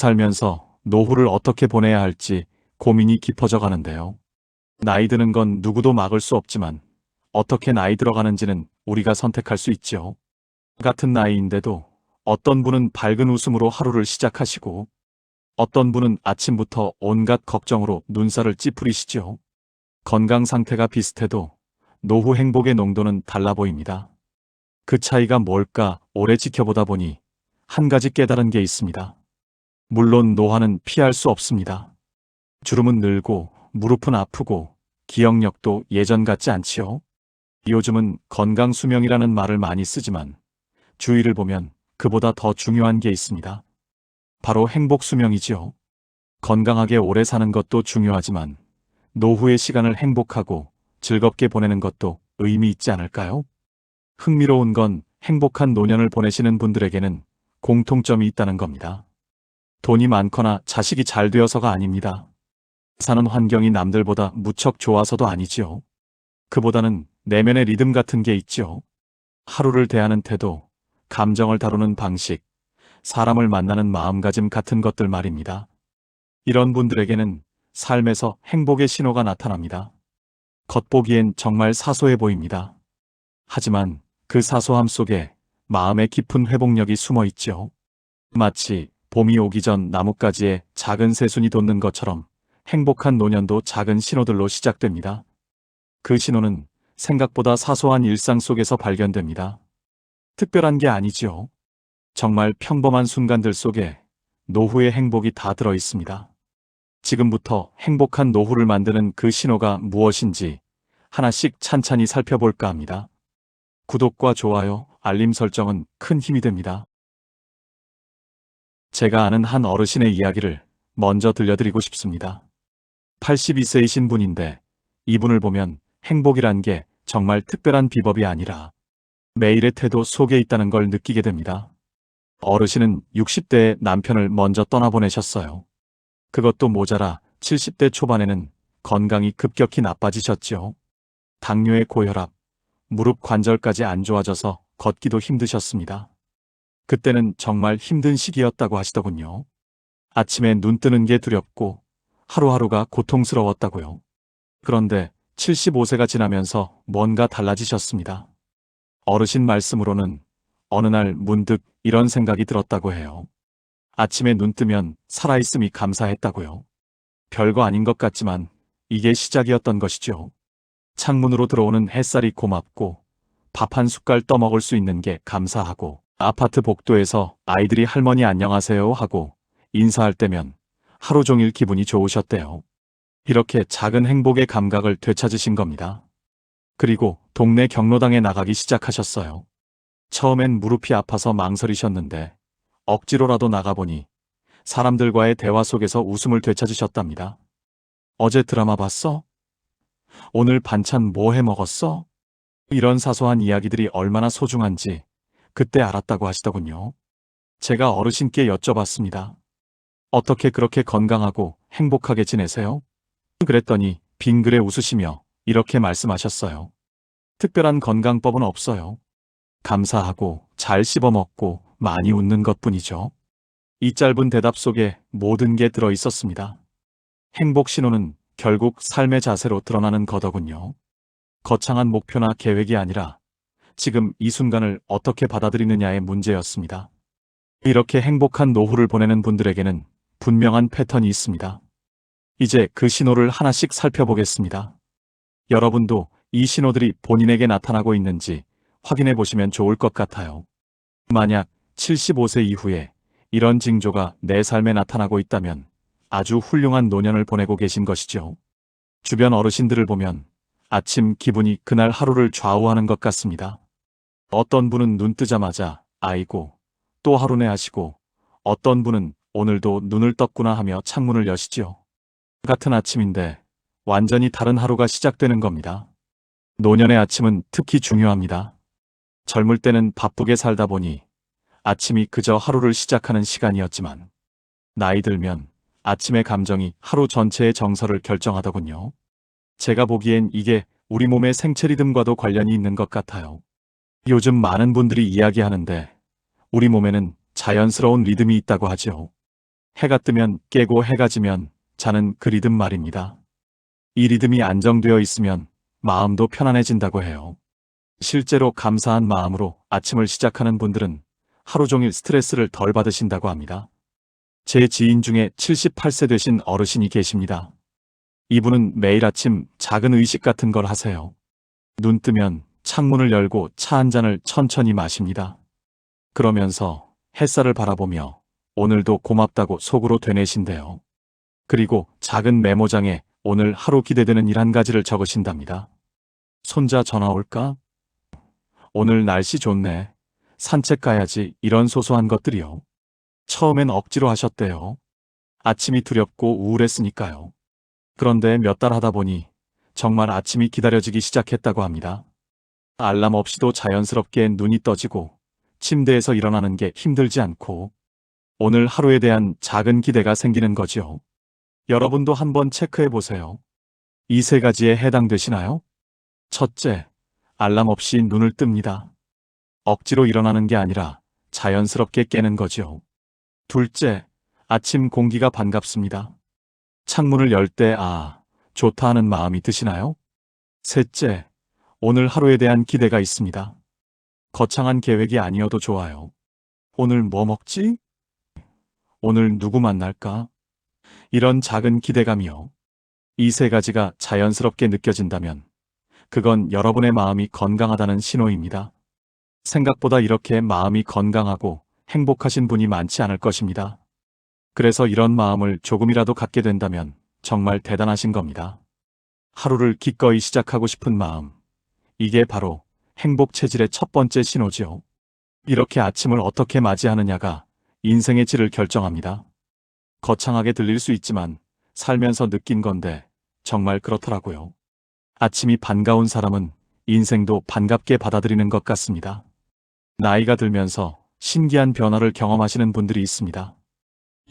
살면서 노후를 어떻게 보내야 할지 고민이 깊어져 가는데요. 나이 드는 건 누구도 막을 수 없지만 어떻게 나이 들어가는지는 우리가 선택할 수 있죠. 같은 나이인데도 어떤 분은 밝은 웃음으로 하루를 시작하시고 어떤 분은 아침부터 온갖 걱정으로 눈살을 찌푸리시죠. 건강 상태가 비슷해도 노후 행복의 농도는 달라 보입니다. 그 차이가 뭘까 오래 지켜보다 보니 한 가지 깨달은 게 있습니다. 물론 노화는 피할 수 없습니다. 주름은 늘고 무릎은 아프고 기억력도 예전 같지 않지요. 요즘은 건강 수명이라는 말을 많이 쓰지만 주위를 보면 그보다 더 중요한 게 있습니다. 바로 행복 수명이지요. 건강하게 오래 사는 것도 중요하지만 노후의 시간을 행복하고 즐겁게 보내는 것도 의미 있지 않을까요? 흥미로운 건 행복한 노년을 보내시는 분들에게는 공통점이 있다는 겁니다. 돈이 많거나 자식이 잘 되어서가 아닙니다. 사는 환경이 남들보다 무척 좋아서도 아니지요. 그보다는 내면의 리듬 같은 게 있지요. 하루를 대하는 태도, 감정을 다루는 방식, 사람을 만나는 마음가짐 같은 것들 말입니다. 이런 분들에게는 삶에서 행복의 신호가 나타납니다. 겉보기엔 정말 사소해 보입니다. 하지만 그 사소함 속에 마음의 깊은 회복력이 숨어 있죠. 마치 봄이 오기 전 나뭇가지에 작은 새순이 돋는 것처럼 행복한 노년도 작은 신호들로 시작됩니다. 그 신호는 생각보다 사소한 일상 속에서 발견됩니다. 특별한 게 아니지요. 정말 평범한 순간들 속에 노후의 행복이 다 들어 있습니다. 지금부터 행복한 노후를 만드는 그 신호가 무엇인지 하나씩 찬찬히 살펴볼까 합니다. 구독과 좋아요, 알림 설정은 큰 힘이 됩니다. 제가 아는 한 어르신의 이야기를 먼저 들려드리고 싶습니다. 82세이신 분인데 이분을 보면 행복이란 게 정말 특별한 비법이 아니라 매일의 태도 속에 있다는 걸 느끼게 됩니다. 어르신은 60대에 남편을 먼저 떠나보내셨어요. 그것도 모자라 70대 초반에는 건강이 급격히 나빠지셨지요. 당뇨의 고혈압, 무릎 관절까지 안 좋아져서 걷기도 힘드셨습니다. 그때는 정말 힘든 시기였다고 하시더군요. 아침에 눈 뜨는 게 두렵고 하루하루가 고통스러웠다고요. 그런데 75세가 지나면서 뭔가 달라지셨습니다. 어르신 말씀으로는 어느 날 문득 이런 생각이 들었다고 해요. 아침에 눈 뜨면 살아있음이 감사했다고요. 별거 아닌 것 같지만 이게 시작이었던 것이죠. 창문으로 들어오는 햇살이 고맙고 밥 한 숟갈 떠먹을 수 있는 게 감사하고 아파트 복도에서 아이들이 할머니 안녕하세요 하고 인사할 때면 하루 종일 기분이 좋으셨대요. 이렇게 작은 행복의 감각을 되찾으신 겁니다. 그리고 동네 경로당에 나가기 시작하셨어요. 처음엔 무릎이 아파서 망설이셨는데 억지로라도 나가보니 사람들과의 대화 속에서 웃음을 되찾으셨답니다. 어제 드라마 봤어? 오늘 반찬 뭐 해 먹었어? 이런 사소한 이야기들이 얼마나 소중한지 그때 알았다고 하시더군요. 제가 어르신께 여쭤봤습니다. 어떻게 그렇게 건강하고 행복하게 지내세요? 그랬더니 빙그레 웃으시며 이렇게 말씀하셨어요. 특별한 건강법은 없어요. 감사하고 잘 씹어먹고 많이 웃는 것뿐이죠. 이 짧은 대답 속에 모든 게 들어 있었습니다. 행복 신호는 결국 삶의 자세로 드러나는 거더군요. 거창한 목표나 계획이 아니라 지금 이 순간을 어떻게 받아들이느냐의 문제였습니다. 이렇게 행복한 노후를 보내는 분들에게는 분명한 패턴이 있습니다. 이제 그 신호를 하나씩 살펴보겠습니다. 여러분도 이 신호들이 본인에게 나타나고 있는지 확인해 보시면 좋을 것 같아요. 만약 75세 이후에 이런 징조가 내 삶에 나타나고 있다면 아주 훌륭한 노년을 보내고 계신 것이죠. 주변 어르신들을 보면 아침 기분이 그날 하루를 좌우하는 것 같습니다. 어떤 분은 눈 뜨자마자 아이고 또 하루네 하시고 어떤 분은 오늘도 눈을 떴구나 하며 창문을 여시지요. 같은 아침인데 완전히 다른 하루가 시작되는 겁니다. 노년의 아침은 특히 중요합니다. 젊을 때는 바쁘게 살다 보니 아침이 그저 하루를 시작하는 시간이었지만 나이 들면 아침의 감정이 하루 전체의 정서를 결정하더군요. 제가 보기엔 이게 우리 몸의 생체 리듬과도 관련이 있는 것 같아요. 요즘 많은 분들이 이야기하는데 우리 몸에는 자연스러운 리듬이 있다고 하죠. 해가 뜨면 깨고 해가 지면 자는 그 리듬 말입니다. 이 리듬이 안정되어 있으면 마음도 편안해진다고 해요. 실제로 감사한 마음으로 아침을 시작하는 분들은 하루 종일 스트레스를 덜 받으신다고 합니다. 제 지인 중에 78세 되신 어르신이 계십니다. 이분은 매일 아침 작은 의식 같은 걸 하세요. 눈 뜨면 창문을 열고 차 한 잔을 천천히 마십니다. 그러면서 햇살을 바라보며 오늘도 고맙다고 속으로 되뇌신대요. 그리고 작은 메모장에 오늘 하루 기대되는 일 한 가지를 적으신답니다. 손자 전화 올까? 오늘 날씨 좋네. 산책 가야지. 이런 소소한 것들이요. 처음엔 억지로 하셨대요. 아침이 두렵고 우울했으니까요. 그런데 몇 달 하다 보니 정말 아침이 기다려지기 시작했다고 합니다. 알람 없이도 자연스럽게 눈이 떠지고 침대에서 일어나는 게 힘들지 않고 오늘 하루에 대한 작은 기대가 생기는 거지요. 여러분도 한번 체크해 보세요. 이 세 가지에 해당되시나요? 첫째, 알람 없이 눈을 뜹니다. 억지로 일어나는 게 아니라 자연스럽게 깨는 거지요. 둘째, 아침 공기가 반갑습니다. 창문을 열 때 좋다 하는 마음이 드시나요? 셋째, 오늘 하루에 대한 기대가 있습니다. 거창한 계획이 아니어도 좋아요. 오늘 뭐 먹지? 오늘 누구 만날까? 이런 작은 기대감이요. 이 세 가지가 자연스럽게 느껴진다면 그건 여러분의 마음이 건강하다는 신호입니다. 생각보다 이렇게 마음이 건강하고 행복하신 분이 많지 않을 것입니다. 그래서 이런 마음을 조금이라도 갖게 된다면 정말 대단하신 겁니다. 하루를 기꺼이 시작하고 싶은 마음. 이게 바로 행복 체질의 첫 번째 신호지요. 이렇게 아침을 어떻게 맞이하느냐가 인생의 질을 결정합니다. 거창하게 들릴 수 있지만 살면서 느낀 건데 정말 그렇더라고요. 아침이 반가운 사람은 인생도 반갑게 받아들이는 것 같습니다. 나이가 들면서 신기한 변화를 경험하시는 분들이 있습니다.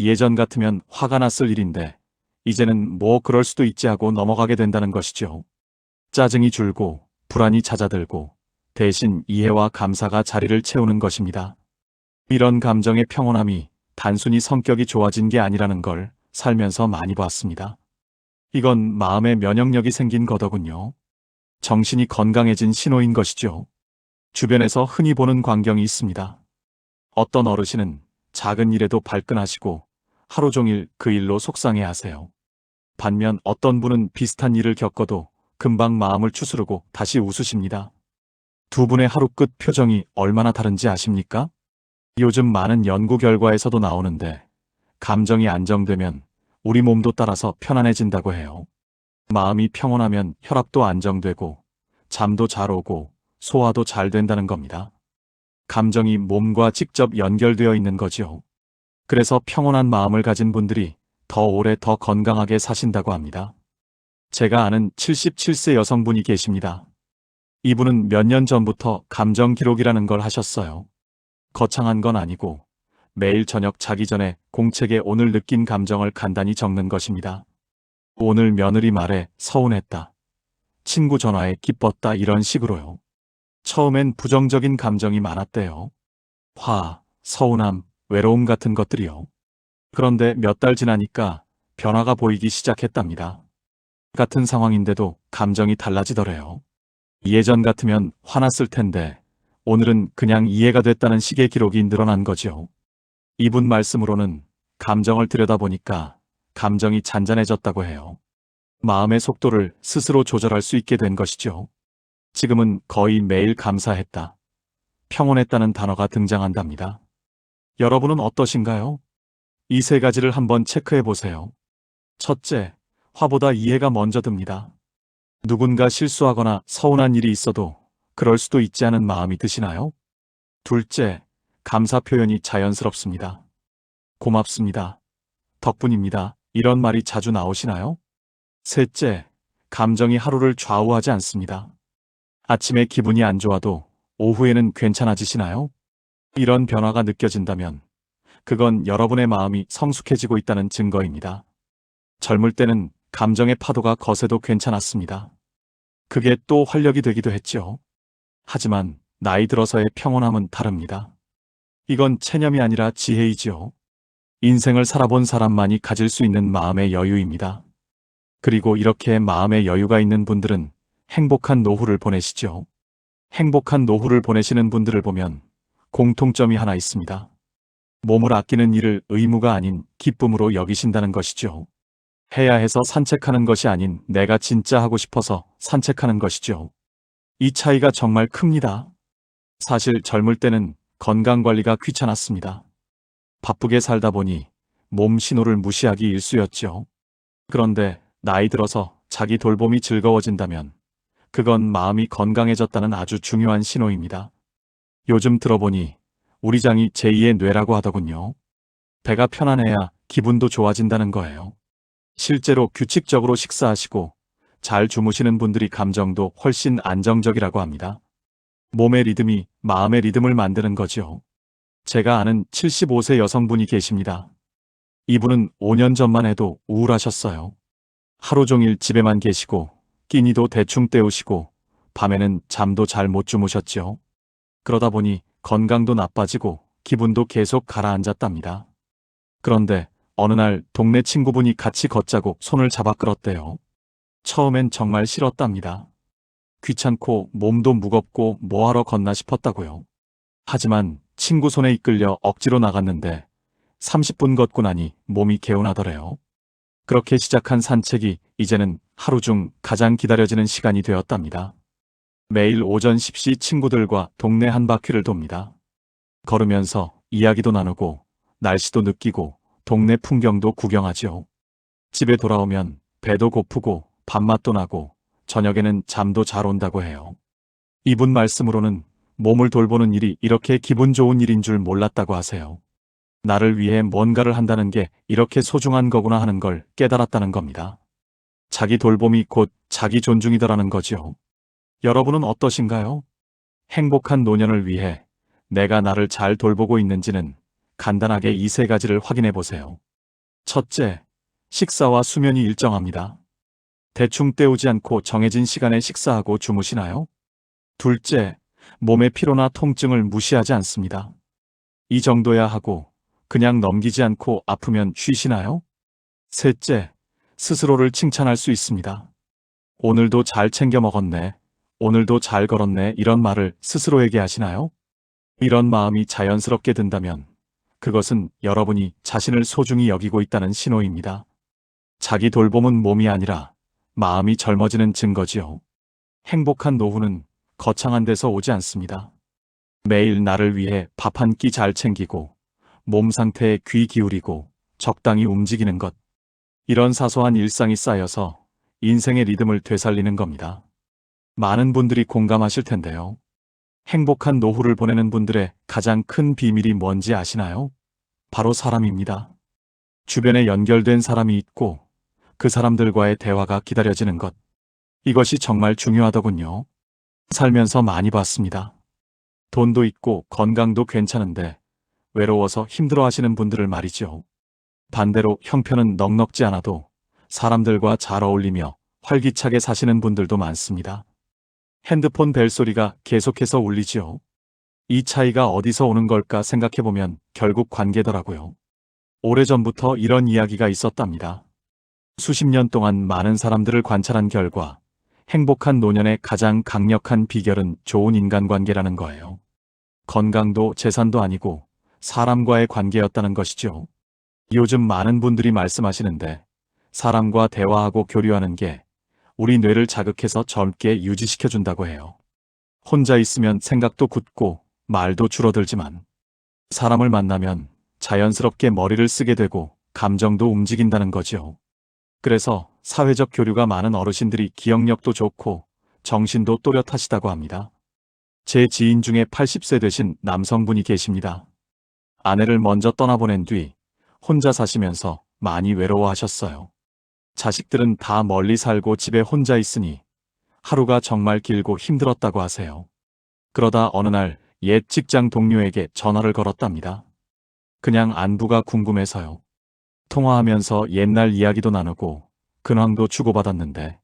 예전 같으면 화가 났을 일인데 이제는 뭐 그럴 수도 있지 하고 넘어가게 된다는 것이죠. 짜증이 줄고 불안이 잦아들고 대신 이해와 감사가 자리를 채우는 것입니다. 이런 감정의 평온함이 단순히 성격이 좋아진 게 아니라는 걸 살면서 많이 봤습니다. 이건 마음의 면역력이 생긴 거더군요. 정신이 건강해진 신호인 것이죠. 주변에서 흔히 보는 광경이 있습니다. 어떤 어르신은 작은 일에도 발끈하시고 하루 종일 그 일로 속상해하세요. 반면 어떤 분은 비슷한 일을 겪어도 금방 마음을 추스르고 다시 웃으십니다. 두 분의 하루 끝 표정이 얼마나 다른지 아십니까? 요즘 많은 연구 결과에서도 나오는데 감정이 안정되면 우리 몸도 따라서 편안해진다고 해요. 마음이 평온하면 혈압도 안정되고 잠도 잘 오고 소화도 잘 된다는 겁니다. 감정이 몸과 직접 연결되어 있는 거지요. 그래서 평온한 마음을 가진 분들이 더 오래 더 건강하게 사신다고 합니다. 제가 아는 77세 여성분이 계십니다. 이분은 몇 년 전부터 감정 기록이라는 걸 하셨어요. 거창한 건 아니고 매일 저녁 자기 전에 공책에 오늘 느낀 감정을 간단히 적는 것입니다. 오늘 며느리 말에 서운했다. 친구 전화에 기뻤다 이런 식으로요. 처음엔 부정적인 감정이 많았대요. 화, 서운함, 외로움 같은 것들이요. 그런데 몇 달 지나니까 변화가 보이기 시작했답니다. 같은 상황인데도 감정이 달라지더래요. 예전 같으면 화났을 텐데 오늘은 그냥 이해가 됐다는 식의 기록이 늘어난 거죠. 이분 말씀으로는 감정을 들여다보니까 감정이 잔잔해졌다고 해요. 마음의 속도를 스스로 조절할 수 있게 된 것이죠. 지금은 거의 매일 감사했다, 평온했다는 단어가 등장한답니다. 여러분은 어떠신가요? 이 세 가지를 한번 체크해 보세요. 첫째, 화보다 이해가 먼저 듭니다. 누군가 실수하거나 서운한 일이 있어도 그럴 수도 있지 않은 마음이 드시나요? 둘째, 감사 표현이 자연스럽습니다. 고맙습니다. 덕분입니다. 이런 말이 자주 나오시나요? 셋째, 감정이 하루를 좌우하지 않습니다. 아침에 기분이 안 좋아도 오후에는 괜찮아지시나요? 이런 변화가 느껴진다면 그건 여러분의 마음이 성숙해지고 있다는 증거입니다. 젊을 때는 감정의 파도가 거세도 괜찮았습니다. 그게 또 활력이 되기도 했죠. 하지만 나이 들어서의 평온함은 다릅니다. 이건 체념이 아니라 지혜이지요. 인생을 살아본 사람만이 가질 수 있는 마음의 여유입니다. 그리고 이렇게 마음의 여유가 있는 분들은 행복한 노후를 보내시죠. 행복한 노후를 보내시는 분들을 보면 공통점이 하나 있습니다. 몸을 아끼는 일을 의무가 아닌 기쁨으로 여기신다는 것이죠. 해야 해서 산책하는 것이 아닌 내가 진짜 하고 싶어서 산책하는 것이죠. 이 차이가 정말 큽니다. 사실 젊을 때는 건강관리가 귀찮았습니다. 바쁘게 살다 보니 몸 신호를 무시하기 일쑤였죠. 그런데 나이 들어서 자기 돌봄이 즐거워진다면 그건 마음이 건강해졌다는 아주 중요한 신호입니다. 요즘 들어보니 우리 장이 제2의 뇌라고 하더군요. 배가 편안해야 기분도 좋아진다는 거예요. 실제로 규칙적으로 식사하시고 잘 주무시는 분들이 감정도 훨씬 안정적이라고 합니다. 몸의 리듬이 마음의 리듬을 만드는 거죠. 제가 아는 75세 여성분이 계십니다. 이분은 5년 전만 해도 우울하셨어요. 하루 종일 집에만 계시고 끼니도 대충 때우시고 밤에는 잠도 잘 못 주무셨죠. 그러다 보니 건강도 나빠지고 기분도 계속 가라앉았답니다. 그런데 어느 날 동네 친구분이 같이 걷자고 손을 잡아 끌었대요. 처음엔 정말 싫었답니다. 귀찮고 몸도 무겁고 뭐하러 걷나 싶었다고요. 하지만 친구 손에 이끌려 억지로 나갔는데 30분 걷고 나니 몸이 개운하더래요. 그렇게 시작한 산책이 이제는 하루 중 가장 기다려지는 시간이 되었답니다. 매일 오전 10시 친구들과 동네 한 바퀴를 돕니다. 걸으면서 이야기도 나누고 날씨도 느끼고 동네 풍경도 구경하지요. 집에 돌아오면 배도 고프고 밥맛도 나고 저녁에는 잠도 잘 온다고 해요. 이분 말씀으로는 몸을 돌보는 일이 이렇게 기분 좋은 일인 줄 몰랐다고 하세요. 나를 위해 뭔가를 한다는 게 이렇게 소중한 거구나 하는 걸 깨달았다는 겁니다. 자기 돌봄이 곧 자기 존중이더라는 거지요. 여러분은 어떠신가요? 행복한 노년을 위해 내가 나를 잘 돌보고 있는지는 간단하게 이 세 가지를 확인해 보세요. 첫째, 식사와 수면이 일정합니다. 대충 때우지 않고 정해진 시간에 식사하고 주무시나요? 둘째, 몸의 피로나 통증을 무시하지 않습니다. 이 정도야 하고 그냥 넘기지 않고 아프면 쉬시나요? 셋째, 스스로를 칭찬할 수 있습니다. 오늘도 잘 챙겨 먹었네. 오늘도 잘 걸었네. 이런 말을 스스로에게 하시나요? 이런 마음이 자연스럽게 든다면 그것은 여러분이 자신을 소중히 여기고 있다는 신호입니다. 자기 돌봄은 몸이 아니라 마음이 젊어지는 증거지요. 행복한 노후는 거창한 데서 오지 않습니다. 매일 나를 위해 밥 한 끼 잘 챙기고 몸 상태에 귀 기울이고 적당히 움직이는 것. 이런 사소한 일상이 쌓여서 인생의 리듬을 되살리는 겁니다. 많은 분들이 공감하실 텐데요. 행복한 노후를 보내는 분들의 가장 큰 비밀이 뭔지 아시나요? 바로 사람입니다. 주변에 연결된 사람이 있고 그 사람들과의 대화가 기다려지는 것. 이것이 정말 중요하더군요. 살면서 많이 봤습니다. 돈도 있고 건강도 괜찮은데 외로워서 힘들어하시는 분들을 말이죠. 반대로 형편은 넉넉지 않아도 사람들과 잘 어울리며 활기차게 사시는 분들도 많습니다. 핸드폰 벨소리가 계속해서 울리지요. 이 차이가 어디서 오는 걸까 생각해보면 결국 관계더라고요. 오래전부터 이런 이야기가 있었답니다. 수십 년 동안 많은 사람들을 관찰한 결과 행복한 노년의 가장 강력한 비결은 좋은 인간관계라는 거예요. 건강도 재산도 아니고 사람과의 관계였다는 것이죠. 요즘 많은 분들이 말씀하시는데 사람과 대화하고 교류하는 게 우리 뇌를 자극해서 젊게 유지시켜준다고 해요. 혼자 있으면 생각도 굳고 말도 줄어들지만 사람을 만나면 자연스럽게 머리를 쓰게 되고 감정도 움직인다는 거죠. 그래서 사회적 교류가 많은 어르신들이 기억력도 좋고 정신도 또렷하시다고 합니다. 제 지인 중에 80세 되신 남성분이 계십니다. 아내를 먼저 떠나보낸 뒤 혼자 사시면서 많이 외로워하셨어요. 자식들은 다 멀리 살고 집에 혼자 있으니 하루가 정말 길고 힘들었다고 하세요. 그러다 어느 날 옛 직장 동료에게 전화를 걸었답니다. 그냥 안부가 궁금해서요. 통화하면서 옛날 이야기도 나누고 근황도 주고받았는데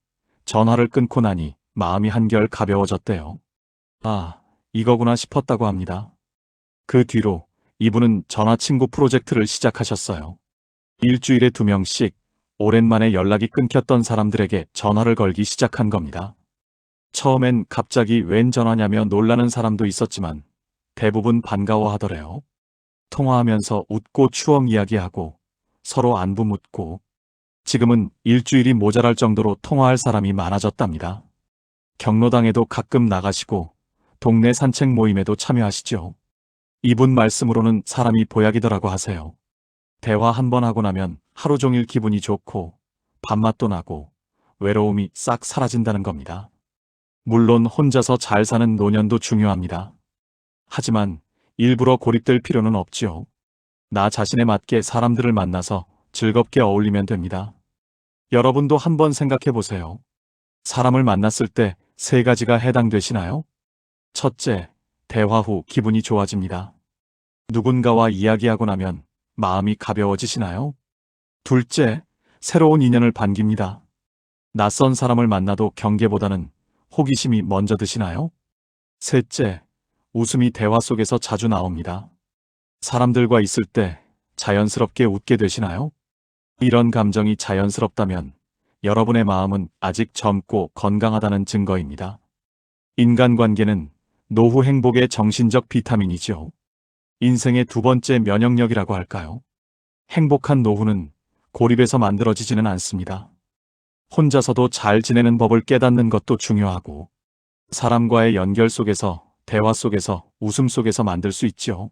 전화를 끊고 나니 마음이 한결 가벼워졌대요. 아, 이거구나 싶었다고 합니다. 그 뒤로 이분은 전화친구 프로젝트를 시작하셨어요. 일주일에 2명씩 오랜만에 연락이 끊겼던 사람들에게 전화를 걸기 시작한 겁니다. 처음엔 갑자기 웬 전화냐며 놀라는 사람도 있었지만 대부분 반가워하더래요. 통화하면서 웃고 추억 이야기하고 서로 안부 묻고, 지금은 일주일이 모자랄 정도로 통화할 사람이 많아졌답니다. 경로당에도 가끔 나가시고 동네 산책 모임에도 참여하시죠. 이분 말씀으로는 사람이 보약이더라고 하세요. 대화 한 번 하고 나면 하루 종일 기분이 좋고 밥맛도 나고 외로움이 싹 사라진다는 겁니다. 물론 혼자서 잘 사는 노년도 중요합니다. 하지만 일부러 고립될 필요는 없지요. 나 자신에 맞게 사람들을 만나서 즐겁게 어울리면 됩니다. 여러분도 한번 생각해 보세요. 사람을 만났을 때 3가지가 해당되시나요? 첫째, 대화 후 기분이 좋아집니다. 누군가와 이야기하고 나면 마음이 가벼워지시나요? 둘째, 새로운 인연을 반깁니다. 낯선 사람을 만나도 경계보다는 호기심이 먼저 드시나요? 셋째, 웃음이 대화 속에서 자주 나옵니다. 사람들과 있을 때 자연스럽게 웃게 되시나요? 이런 감정이 자연스럽다면 여러분의 마음은 아직 젊고 건강하다는 증거입니다. 인간관계는 노후 행복의 정신적 비타민이죠. 인생의 2번째 면역력이라고 할까요? 행복한 노후는 고립에서 만들어지지는 않습니다. 혼자서도 잘 지내는 법을 깨닫는 것도 중요하고, 사람과의 연결 속에서, 대화 속에서, 웃음 속에서 만들 수 있죠.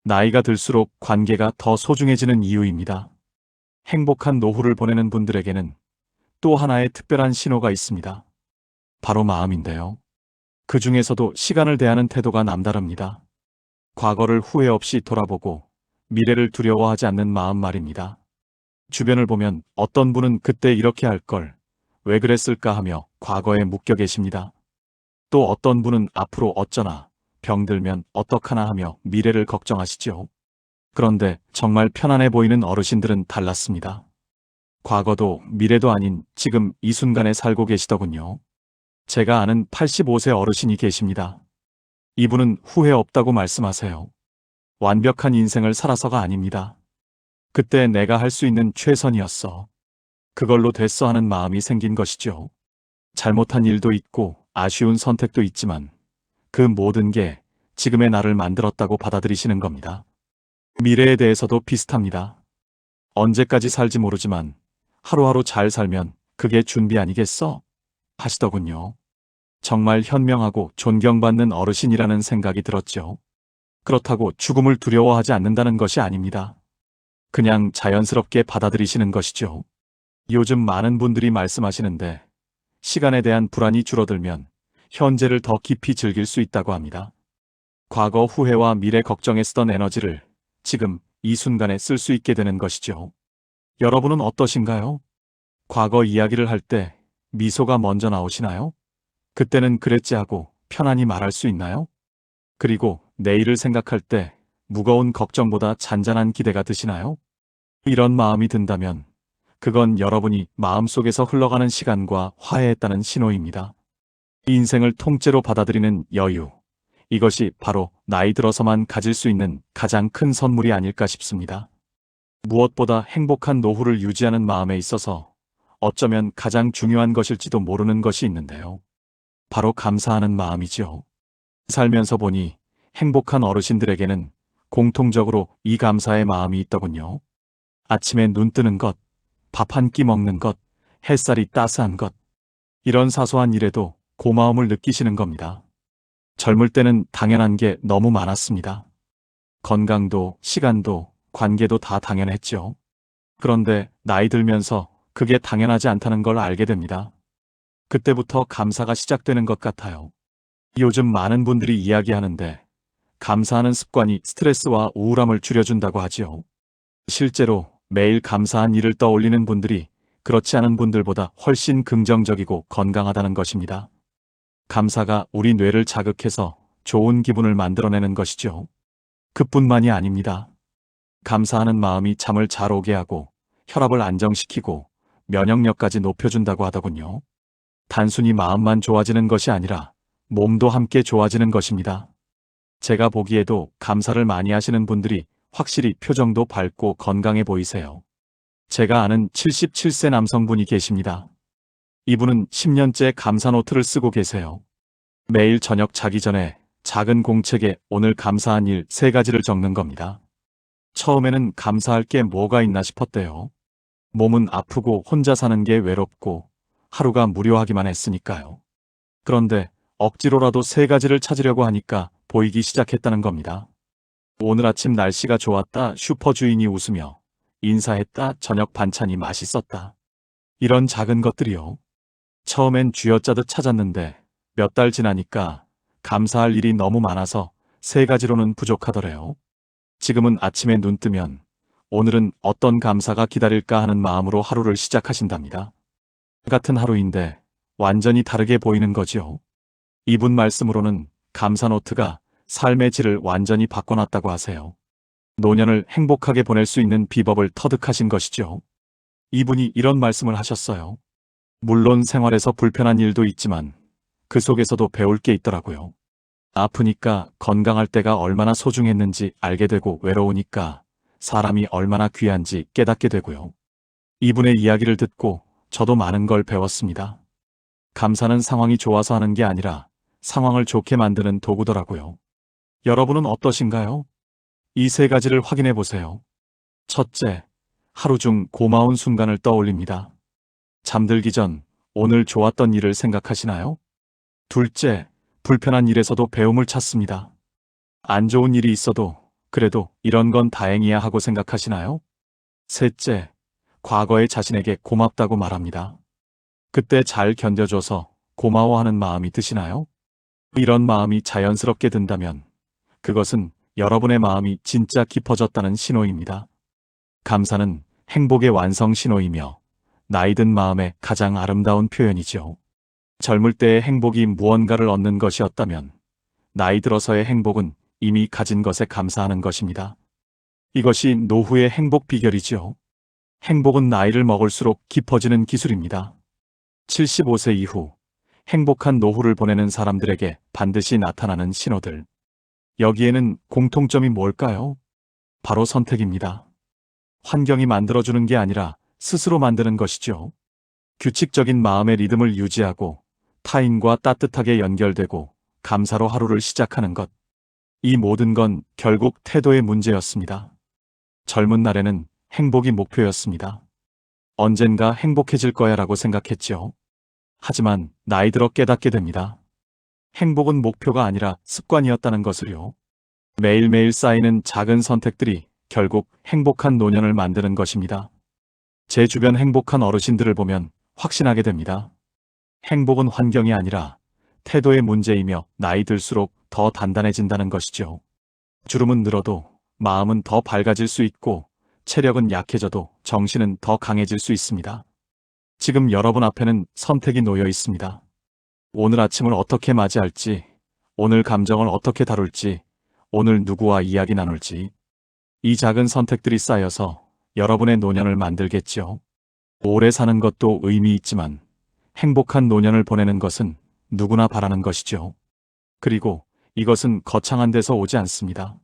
나이가 들수록 관계가 더 소중해지는 이유입니다. 행복한 노후를 보내는 분들에게는 또 하나의 특별한 신호가 있습니다. 바로 마음인데요. 그 중에서도 시간을 대하는 태도가 남다릅니다. 과거를 후회 없이 돌아보고 미래를 두려워하지 않는 마음 말입니다. 주변을 보면 어떤 분은 그때 이렇게 할 걸, 왜 그랬을까 하며 과거에 묶여 계십니다. 또 어떤 분은 앞으로 어쩌나, 병들면 어떡하나 하며 미래를 걱정하시죠. 그런데 정말 편안해 보이는 어르신들은 달랐습니다. 과거도 미래도 아닌 지금 이 순간에 살고 계시더군요. 제가 아는 85세 어르신이 계십니다. 이분은 후회 없다고 말씀하세요. 완벽한 인생을 살아서가 아닙니다. 그때 내가 할 수 있는 최선이었어. 그걸로 됐어 하는 마음이 생긴 것이죠. 잘못한 일도 있고 아쉬운 선택도 있지만 그 모든 게 지금의 나를 만들었다고 받아들이시는 겁니다. 미래에 대해서도 비슷합니다. 언제까지 살지 모르지만 하루하루 잘 살면 그게 준비 아니겠어? 하시더군요. 정말 현명하고 존경받는 어르신이라는 생각이 들었죠. 그렇다고 죽음을 두려워하지 않는다는 것이 아닙니다. 그냥 자연스럽게 받아들이시는 것이죠. 요즘 많은 분들이 말씀하시는데 시간에 대한 불안이 줄어들면 현재를 더 깊이 즐길 수 있다고 합니다. 과거 후회와 미래 걱정에 쓰던 에너지를 지금 이 순간에 쓸 수 있게 되는 것이죠. 여러분은 어떠신가요? 과거 이야기를 할 때 미소가 먼저 나오시나요? 그때는 그랬지 하고 편안히 말할 수 있나요? 그리고 내일을 생각할 때 무거운 걱정보다 잔잔한 기대가 드시나요? 이런 마음이 든다면 그건 여러분이 마음속에서 흘러가는 시간과 화해했다는 신호입니다. 인생을 통째로 받아들이는 여유, 이것이 바로 나이 들어서만 가질 수 있는 가장 큰 선물이 아닐까 싶습니다. 무엇보다 행복한 노후를 유지하는 마음에 있어서 어쩌면 가장 중요한 것일지도 모르는 것이 있는데요. 바로 감사하는 마음이지요. 살면서 보니 행복한 어르신들에게는 공통적으로 이 감사의 마음이 있더군요. 아침에 눈 뜨는 것, 밥 한 끼 먹는 것, 햇살이 따스한 것, 이런 사소한 일에도 고마움을 느끼시는 겁니다. 젊을 때는 당연한 게 너무 많았습니다. 건강도, 시간도, 관계도 다 당연했죠. 그런데 나이 들면서 그게 당연하지 않다는 걸 알게 됩니다. 그때부터 감사가 시작되는 것 같아요. 요즘 많은 분들이 이야기하는데 감사하는 습관이 스트레스와 우울함을 줄여준다고 하지요. 실제로 매일 감사한 일을 떠올리는 분들이 그렇지 않은 분들보다 훨씬 긍정적이고 건강하다는 것입니다. 감사가 우리 뇌를 자극해서 좋은 기분을 만들어내는 것이죠. 그뿐만이 아닙니다. 감사하는 마음이 잠을 잘 오게 하고 혈압을 안정시키고 면역력까지 높여준다고 하더군요. 단순히 마음만 좋아지는 것이 아니라 몸도 함께 좋아지는 것입니다. 제가 보기에도 감사를 많이 하시는 분들이 확실히 표정도 밝고 건강해 보이세요. 제가 아는 77세 남성분이 계십니다. 이분은 10년째 감사 노트를 쓰고 계세요. 매일 저녁 자기 전에 작은 공책에 오늘 감사한 일 3가지를 적는 겁니다. 처음에는 감사할 게 뭐가 있나 싶었대요. 몸은 아프고 혼자 사는 게 외롭고 하루가 무료하기만 했으니까요. 그런데 억지로라도 3가지를 찾으려고 하니까 보이기 시작했다는 겁니다. 오늘 아침 날씨가 좋았다. 슈퍼 주인이 웃으며 인사했다. 저녁 반찬이 맛있었다. 이런 작은 것들이요. 처음엔 쥐어짜듯 찾았는데 몇 달 지나니까 감사할 일이 너무 많아서 3가지로는 부족하더래요. 지금은 아침에 눈 뜨면 오늘은 어떤 감사가 기다릴까 하는 마음으로 하루를 시작하신답니다. 같은 하루인데 완전히 다르게 보이는 거지요. 이분 말씀으로는 감사 노트가 삶의 질을 완전히 바꿔놨다고 하세요. 노년을 행복하게 보낼 수 있는 비법을 터득하신 것이죠. 이분이 이런 말씀을 하셨어요. 물론 생활에서 불편한 일도 있지만 그 속에서도 배울 게 있더라고요. 아프니까 건강할 때가 얼마나 소중했는지 알게 되고 외로우니까 사람이 얼마나 귀한지 깨닫게 되고요. 이분의 이야기를 듣고 저도 많은 걸 배웠습니다. 감사는 상황이 좋아서 하는 게 아니라 상황을 좋게 만드는 도구더라고요. 여러분은 어떠신가요? 이 3가지를 확인해 보세요. 첫째, 하루 중 고마운 순간을 떠올립니다. 잠들기 전 오늘 좋았던 일을 생각하시나요? 둘째, 불편한 일에서도 배움을 찾습니다. 안 좋은 일이 있어도 그래도 이런 건 다행이야 하고 생각하시나요? 셋째, 과거의 자신에게 고맙다고 말합니다. 그때 잘 견뎌줘서 고마워하는 마음이 드시나요? 이런 마음이 자연스럽게 든다면 그것은 여러분의 마음이 진짜 깊어졌다는 신호입니다. 감사는 행복의 완성 신호이며 나이 든 마음의 가장 아름다운 표현이죠. 젊을 때의 행복이 무언가를 얻는 것이었다면 나이 들어서의 행복은 이미 가진 것에 감사하는 것입니다. 이것이 노후의 행복 비결이죠. 행복은 나이를 먹을수록 깊어지는 기술입니다. 75세 이후 행복한 노후를 보내는 사람들에게 반드시 나타나는 신호들. 여기에는 공통점이 뭘까요? 바로 선택입니다. 환경이 만들어주는 게 아니라 스스로 만드는 것이죠. 규칙적인 마음의 리듬을 유지하고 타인과 따뜻하게 연결되고 감사로 하루를 시작하는 것. 이 모든 건 결국 태도의 문제였습니다. 젊은 날에는 행복이 목표였습니다. 언젠가 행복해질 거야 라고 생각했죠. 하지만 나이 들어 깨닫게 됩니다. 행복은 목표가 아니라 습관이었다는 것을요. 매일매일 쌓이는 작은 선택들이 결국 행복한 노년을 만드는 것입니다. 제 주변 행복한 어르신들을 보면 확신하게 됩니다. 행복은 환경이 아니라 태도의 문제이며 나이 들수록 더 단단해진다는 것이죠. 주름은 늘어도 마음은 더 밝아질 수 있고 체력은 약해져도 정신은 더 강해질 수 있습니다. 지금 여러분 앞에는 선택이 놓여 있습니다. 오늘 아침을 어떻게 맞이할지, 오늘 감정을 어떻게 다룰지, 오늘 누구와 이야기 나눌지. 이 작은 선택들이 쌓여서 여러분의 노년을 만들겠죠. 오래 사는 것도 의미 있지만 행복한 노년을 보내는 것은 누구나 바라는 것이죠. 그리고 이것은 거창한 데서 오지 않습니다.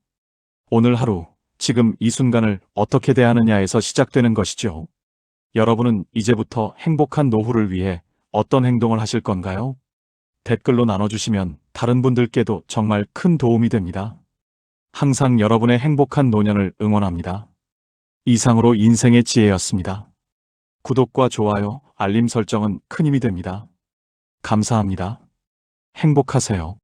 오늘 하루, 지금 이 순간을 어떻게 대하느냐에서 시작되는 것이죠. 여러분은 이제부터 행복한 노후를 위해 어떤 행동을 하실 건가요? 댓글로 나눠주시면 다른 분들께도 정말 큰 도움이 됩니다. 항상 여러분의 행복한 노년을 응원합니다. 이상으로 인생의 지혜였습니다. 구독과 좋아요, 알림 설정은 큰 힘이 됩니다. 감사합니다. 행복하세요.